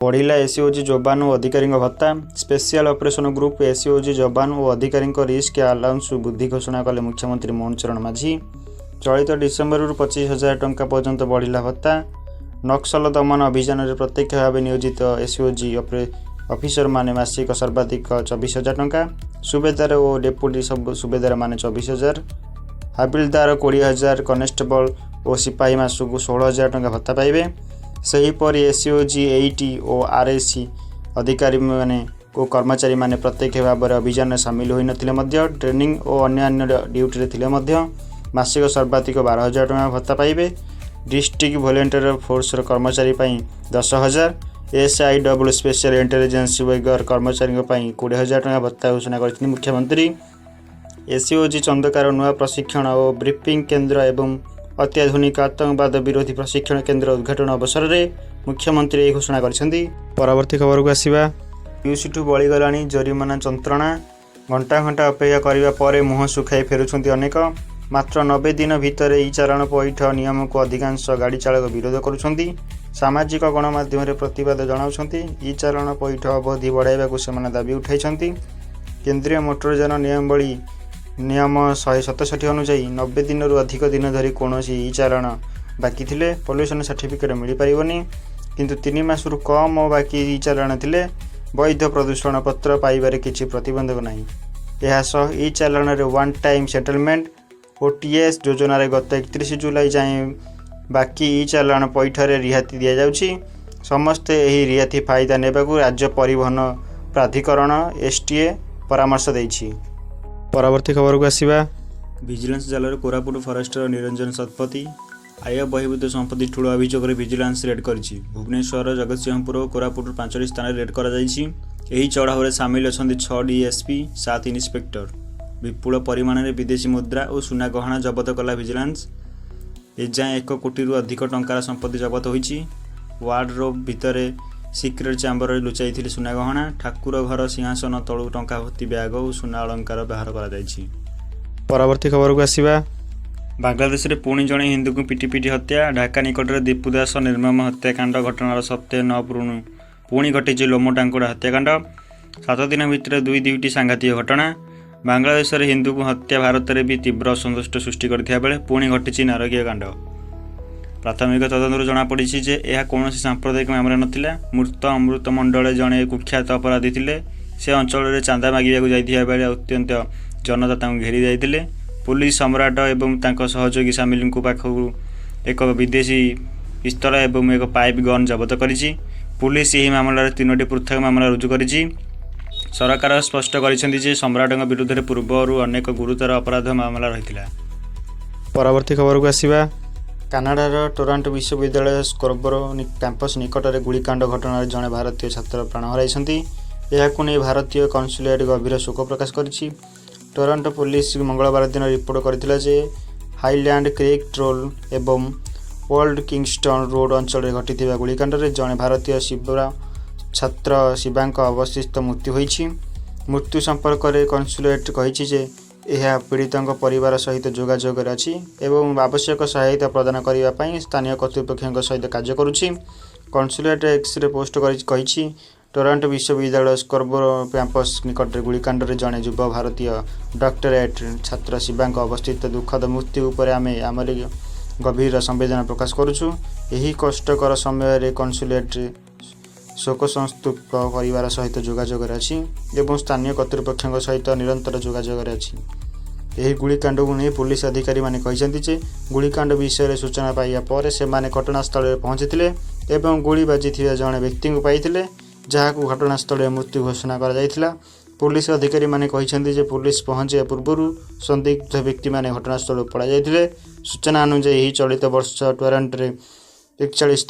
बढ़िला SOG जवान और अधिकारी भत्ता। स्पेशल ऑपरेशन ग्रुप एसओजी जवान और अधिकारी रिस्क अलाउंस वृद्धि घोषणा कले मुख्यमंत्री मोहन चरण माझी। चलित डिसेम्बर 25,000 टंका पर्यंत बढ़िला भत्ता। नक्सल दमन अभियान में प्रत्यक्ष भाव नियोजित एसओजी ऑफिसर माने मासिक सर्वाधिक 24,000 टंका। सुबेदार और डेपुटी सब सुबेदार माने 24,000। हाबिलदार 20,000। कनेस्टेबल और सिपाही मासक 16,000 टंका भत्ता पाइबे। सेहीपरि एसओजी 80 और आरएसी अधिकारी माने को कर्मचारी माने प्रत्यक्ष भाव में अभियान सामिल होई नथिले मध्य ट्रेनिंग और अन्य ड्यूटी थिले मध्य मासिक सर्वाधिक 12,000 टंका भत्ता पाइबे। डिस्ट्रिक्ट वॉलंटियर फोर्स कर्मचारी 10,000। एसआईडब्ल्यू स्पेशल इंटेलिजेंस विंगर कर्मचारी 20,000 टंका भत्ता घोषणा करथिले मुख्यमंत्री। एसओजी चंदकार नुआ प्रशिक्षण और ब्रीफिंग केन्द्र एवं अत्याधुनिक आतंकवाद विरोधी प्रशिक्षण केन्द्र उद्घाटन अवसर में मुख्यमंत्री यह घोषणा करछन्ती। परवर्ती खबर को आसिबा। PUC ठू बळीगलाणी जरिमाना जंत्रणा। घंटा घंटा अपेक्षा करिबा परे मुह सुखाई फेरुछन्ती अनेक। मात्र 90 दिन भितर ई चालाण पैठ नियम को अधिकांश गाड़ी चालक विरोध करुछन्ती। सामाजिक गणमाध्यम प्रतिवाद जणाउछन्ती। ई चालाण पैठ अवधि बढ़ाइबाकू सेमाने दाबी उठाइछन्ती। केंद्रीय मोटरयान नियम 167 अनुसार 90 दिन अधिक दिन धरी कौन ई चालाण बाकी थिले पॉल्यूशन सर्टिफिकेट मिल पारिबनी। किंतु 3 मासरू कम बाकी ई चालाण थिले वैध प्रदूषण पत्र पाइबारे किछि प्रतिबंधक नाही। यह सह ई चालाण रे वन टाइम सेटलमेंट ओटीएस योजना रे गत 31 जुलाई जाए बाकी ई चालाण पैठरे रिहाती दिया जाउछि। समस्ते एही रिहाती फायदा नेबाकू राज्य परिवहन प्राधिकरण एसटीए परामर्श दैछि। परवर्ती खबर को आसिबा। विजिलेंस जाल कोरापुट फरेस्टर निरंजन शतपथी आय बहिर्भूत संपत्ति ठूल अभियोग विजिलेंस रेड करिछि। भुवनेश्वर जगतसिंहपुर और कोरापुट 5 स्थान रेड करा जाइछि। एही चढ़ाऊ में सामिल अछन्ति 6 डीएसपी 7 इन्स्पेक्टर। विपुल परिमाण में विदेशी मुद्रा और सुना गहना जबत कला विजिलेंस। एजाए 1 कोटी अधिक टंकार संपत्ति जबत होइछि। वार्डरोब भितर सिक्रेट चैम्बर लुचाई सुना गहना। ठाकुर घर सिंहासन तलू टंका भर्ती ब्याग और सुना अलंकार बाहर करा जाइछि। परवर्ती खबर को आसिबा। बांग्लादेश रे पुणी जणे हिंदू को पिटी पिटी हत्या। ढाका निकट में दीपुदास निर्मम हत्याकांड घटनार सत्य न पुणी घटी लोमोटांकुड़ा हत्याकांड। 7 दिन भितर दुईटी सांघातिक घटना। बांग्लादेश रे हिंदू को हत्या भारत में भी तीव्र असंतुष्ट सृष्टि करथिया बेले पुणी घटी नारकीय कांड। प्राथमिक तदंतर जनापड़ी जे यह कौन सांप्रदायिक मामला नथिला। मृत अमृत मंडल जड़े कुख्यात अपराधी थे। से अंचल में चांदा मागिबाकू जाइथिया बेले अत्यंत जनता घेरी जाइथिले। पुलिस सम्राट एवं तांको सहयोगी सामिल पाखक एक विदेशी पिस्तल एवं एक पाइप गन जबत करिछि। पुलिस यही मामला 3टी पृथक मामला रुजु करिछि। सरकार स्पष्ट करिसेंति जे सम्राट विरुद्ध में पूर्वर अनेक गुरुतर अपराध मामला रहिथिला। परवर्ती खबर को आसिबा। कानाडार टोरंटो विश्वविद्यालय स्कर्बर कैंपस निकट में गुलिकांड घटना जड़े भारतीय छात्र प्राण हराइछन्ति। यहाकू नहीं भारतीय कन्सुलेट गभीर शोक प्रकाश करिछि। टोरंटो पुलिस मंगलवार दिन रिपोर्ट करथिला जे हाईलैंड क्रीक ट्रोल एवं ओल्ड किंगस्टन रोड अंचल में घटी गुलिकांड में जड़े भारतीय छात्र शिवांक अवस्थित मृत्यु होइछि। मृत्यु संपर्क में कन्सुलेट कहिछि जे यह पीड़ितों परिवार सहित जोगाजोग अच्छी एवं आवश्यक सहायता प्रदान करने स्थानीय कर्तृपक्ष सहित कार्य करुछि। कन्सुलेट एक्सरे पोस्ट कही टोरंटो विश्वविद्यालय स्कर्बर कैंपस निकट में गुलिकांड में जड़े युव भारतीय डॉक्टरेट छात्र शिवांक अवस्थित दुखद मृत्यु पर आम गभीर संवेदना प्रकाश करुछु। यही कष्टकर समय कन्सुलेट शोक संस्तुप्त परिवार सहित जोगाजोग अच्छी एवं स्थानीय कर्तृपक्ष सहित निरंतर जोगाजोग अच्छी। यही गुलिकांड को नहीं पुलिस अधिकारी माने कहते जे गुलिकांड विषय सूचना पाइबा पर से घटनास्थल में पहुंची एवं गुली बाजी जड़े व्यक्ति को पाई जहां घटनास्थल में मृत्यु घोषणा कर जाइथिला। पुलिस अधिकारी माने कहते जे पुलिस पहुंचा पूर्व संदिग्ध व्यक्ति माने घटनास्थल पड़ा जाइथिले। सूचना अनुसार चलित वर्ष टोरंटो 41